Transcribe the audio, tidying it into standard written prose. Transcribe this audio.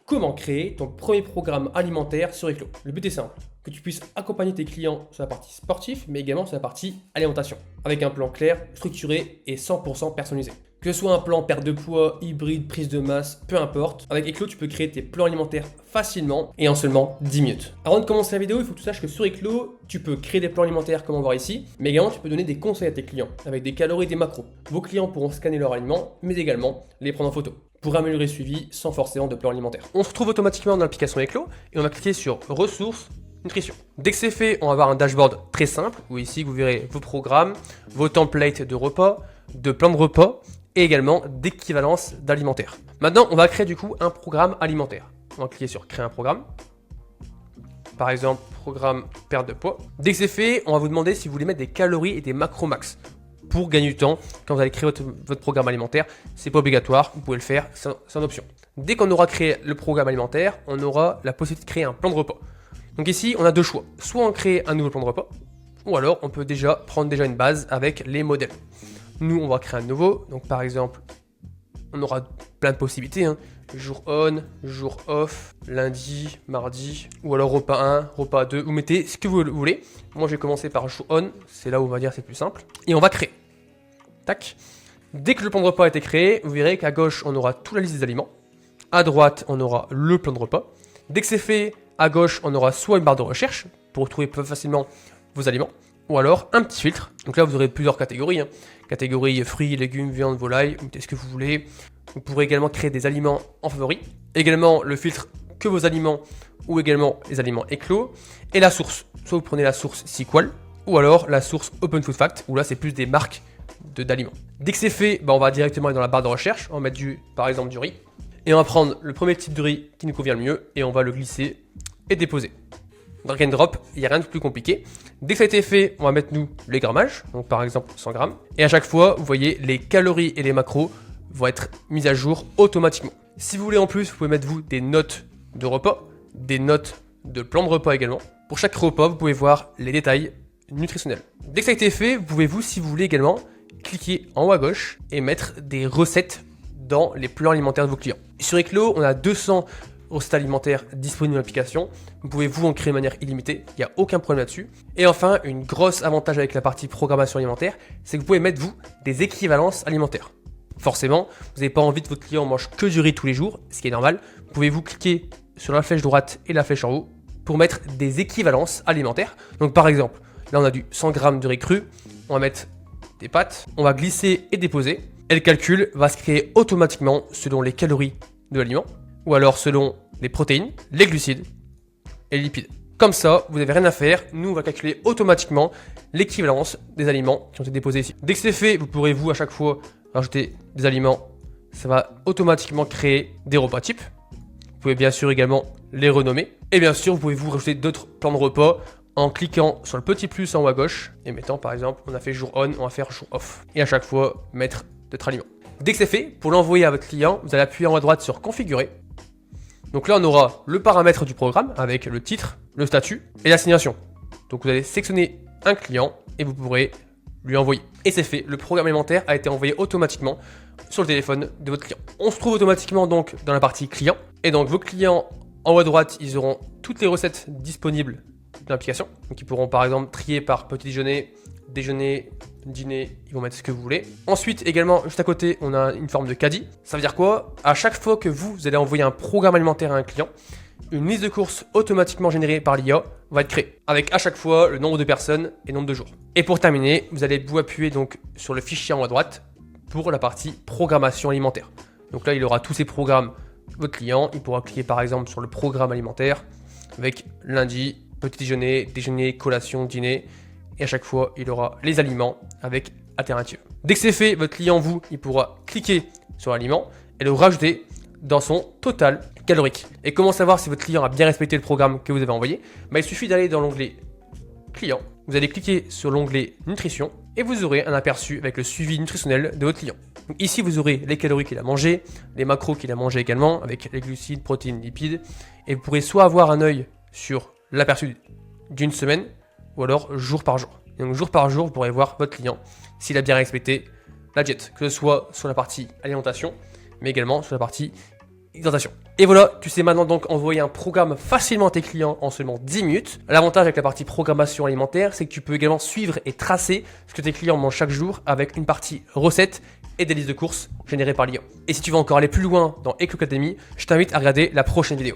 Comment créer ton premier programme alimentaire sur Eclo? Le but est simple, que tu puisses accompagner tes clients sur la partie sportive, mais également sur la partie alimentation, avec un plan clair, structuré et 100% personnalisé. Que ce soit un plan perte de poids, hybride, prise de masse, peu importe, avec Eclo, tu peux créer tes plans alimentaires facilement et en seulement 10 minutes. Avant de commencer la vidéo, il faut que tu saches que sur Eclo, tu peux créer des plans alimentaires comme on va voir ici, mais également tu peux donner des conseils à tes clients, avec des calories et des macros. Vos clients pourront scanner leurs aliments, mais également les prendre en photo, pour améliorer le suivi sans forcément de plan alimentaire. On se retrouve automatiquement dans l'application Eclo, et on va cliquer sur ressources, nutrition. Dès que c'est fait, on va avoir un dashboard très simple, où ici vous verrez vos programmes, vos templates de repas, de plans de repas, et également d'équivalence d'alimentaire. Maintenant, on va créer du coup un programme alimentaire. On va cliquer sur créer un programme. Par exemple, programme perte de poids. Dès que c'est fait, on va vous demander si vous voulez mettre des calories et des macros max pour gagner du temps quand vous allez créer votre programme alimentaire. C'est pas obligatoire, vous pouvez le faire, c'est en option. Dès qu'on aura créé le programme alimentaire, on aura la possibilité de créer un plan de repas. Donc ici, on a deux choix. Soit on crée un nouveau plan de repas, ou alors on peut prendre une base avec les modèles. Nous, on va créer un nouveau. Donc, par exemple, on aura plein de possibilités. Jour on, jour off, lundi, mardi, ou alors repas 1, repas 2. Vous mettez ce que vous voulez. Moi, je vais commencer par jour on. C'est là où on va dire c'est plus simple. Et on va créer. Tac. Dès que le plan de repas a été créé, vous verrez qu'à gauche, on aura toute la liste des aliments. À droite, on aura le plan de repas. Dès que c'est fait, à gauche, on aura soit une barre de recherche pour retrouver plus facilement vos aliments, ou alors un petit filtre. Donc là, vous aurez plusieurs catégories. Catégorie fruits, légumes, viande, volaille, mettez ce que vous voulez. Vous pourrez également créer des aliments en favori. Également le filtre que vos aliments ou également les aliments éclos. Et la source. Soit vous prenez la source Sequal ou alors la source Open Food Fact où là c'est plus des marques d'aliments. Dès que c'est fait, on va directement aller dans la barre de recherche. On va mettre par exemple du riz. Et on va prendre le premier type de riz qui nous convient le mieux et on va le glisser et déposer. Drag and drop, il n'y a rien de plus compliqué. Dès que ça a été fait, on va mettre nous les grammages, donc par exemple 100 grammes. Et à chaque fois, vous voyez, les calories et les macros vont être mis à jour automatiquement. Si vous voulez en plus, vous pouvez mettre vous des notes de repas, des notes de plan de repas également. Pour chaque repas, vous pouvez voir les détails nutritionnels. Dès que ça a été fait, vous pouvez si vous voulez également, cliquer en haut à gauche et mettre des recettes dans les plans alimentaires de vos clients. Sur Eclo, on a 200 recettes alimentaires disponibles dans l'application. Vous pouvez en créer de manière illimitée, il n'y a aucun problème là-dessus. Et enfin, une grosse avantage avec la partie programmation alimentaire, c'est que vous pouvez mettre des équivalences alimentaires. Forcément, vous n'avez pas envie que votre client mange que du riz tous les jours, ce qui est normal. Vous pouvez cliquer sur la flèche droite et la flèche en haut pour mettre des équivalences alimentaires. Donc par exemple, là on a du 100 g de riz cru, on va mettre des pâtes, on va glisser et déposer. Et le calcul va se créer automatiquement selon les calories de l'aliment, ou alors selon les protéines, les glucides et les lipides. Comme ça, vous n'avez rien à faire, nous on va calculer automatiquement l'équivalence des aliments qui ont été déposés ici. Dès que c'est fait, vous pourrez à chaque fois rajouter des aliments, ça va automatiquement créer des repas types. Vous pouvez bien sûr également les renommer. Et bien sûr, vous pouvez rajouter d'autres plans de repas en cliquant sur le petit plus en haut à gauche et mettant par exemple, on a fait jour on, on va faire jour off. Et à chaque fois, mettre d'autres aliments. Dès que c'est fait, pour l'envoyer à votre client, vous allez appuyer en haut à droite sur configurer. Donc là, on aura le paramètre du programme avec le titre, le statut et l'assignation. Donc vous allez sélectionner un client et vous pourrez lui envoyer. Et c'est fait, le programme alimentaire a été envoyé automatiquement sur le téléphone de votre client. On se trouve automatiquement donc dans la partie client. Et donc vos clients en haut à droite, ils auront toutes les recettes disponibles de l'application. Donc ils pourront par exemple trier par petit déjeuner, déjeuner, dîner, ils vont mettre ce que vous voulez. Ensuite, également, juste à côté, on a une forme de caddie. Ça veut dire quoi? À chaque fois que vous allez envoyer un programme alimentaire à un client, une liste de courses automatiquement générée par l'IA va être créée, avec à chaque fois le nombre de personnes et le nombre de jours. Et pour terminer, vous allez vous appuyer donc sur le fichier en haut à droite pour la partie programmation alimentaire. Donc là, il aura tous ses programmes, votre client, il pourra cliquer par exemple sur le programme alimentaire avec lundi, petit déjeuner, déjeuner, collation, dîner. Et à chaque fois, il aura les aliments avec alternative. Dès que c'est fait, votre client, il pourra cliquer sur l'aliment et le rajouter dans son total calorique. Et comment savoir si votre client a bien respecté le programme que vous avez envoyé? Il suffit d'aller dans l'onglet client. Vous allez cliquer sur l'onglet nutrition et vous aurez un aperçu avec le suivi nutritionnel de votre client. Donc ici, vous aurez les calories qu'il a mangées, les macros qu'il a mangés également, avec les glucides, protéines, lipides. Et vous pourrez soit avoir un œil sur l'aperçu d'une semaine, ou alors jour par jour. Et donc jour par jour, vous pourrez voir votre client s'il a bien respecté la diète, que ce soit sur la partie alimentation, mais également sur la partie hydratation. Et voilà, tu sais maintenant donc envoyer un programme facilement à tes clients en seulement 10 minutes. L'avantage avec la partie programmation alimentaire, c'est que tu peux également suivre et tracer ce que tes clients mangent chaque jour avec une partie recette et des listes de courses générées par l'IA. Et si tu veux encore aller plus loin dans Ecloque Academy, je t'invite à regarder la prochaine vidéo.